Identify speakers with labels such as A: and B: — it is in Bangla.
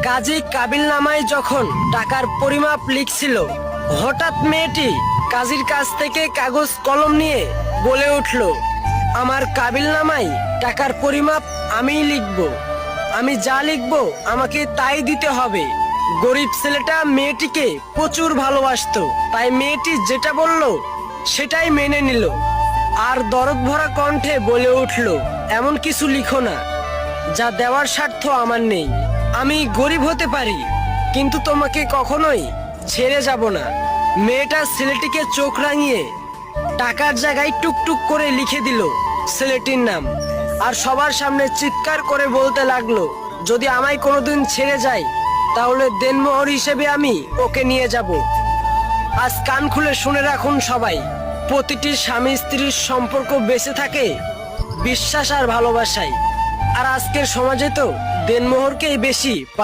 A: কাজী কাবিলনামায় যখন টাকার পরিমাপ লিখছিল, হঠাৎ মেয়েটি কাজীর কাছ থেকে কাগজ কলম নিয়ে বলে উঠল, আমার কাবিলনামায় টাকার পরিমাপ আমিই লিখব। আমি যা লিখব আমাকে তাই দিতে হবে। গরিব ছেলেটা মেয়েটিকে প্রচুর ভালোবাসতো, তাই মেয়েটি যেটা বলল সেটাই মেনে নিল। আর দরদ ভরা কণ্ঠে বলে উঠল, এমন কিছু লিখো না যা দেওয়ার স্বার্থ আমার নেই। আমি গরিব হতে পারি, কিন্তু তোমাকে কখনোই ছেড়ে যাব না। মেয়েটা ছেলেটিকে চোখ রাঙিয়ে টাকার জায়গায় টুকটুক করে লিখে দিল ছেলেটির নাম, আর সবার সামনে চিৎকার করে বলতে লাগলো, যদি আমায় কোনোদিন ছেড়ে যায় তাহলে দেনমোহর হিসেবে আমি ওকে নিয়ে যাব। আজ কান খুলে শুনে রাখুন সবাই, প্রতিটি স্বামী স্ত্রীর সম্পর্ক বেঁচে থাকে বিশ্বাস আর ভালোবাসায়। আর আজকের সমাজে তো দেনমোহরকেই বেশি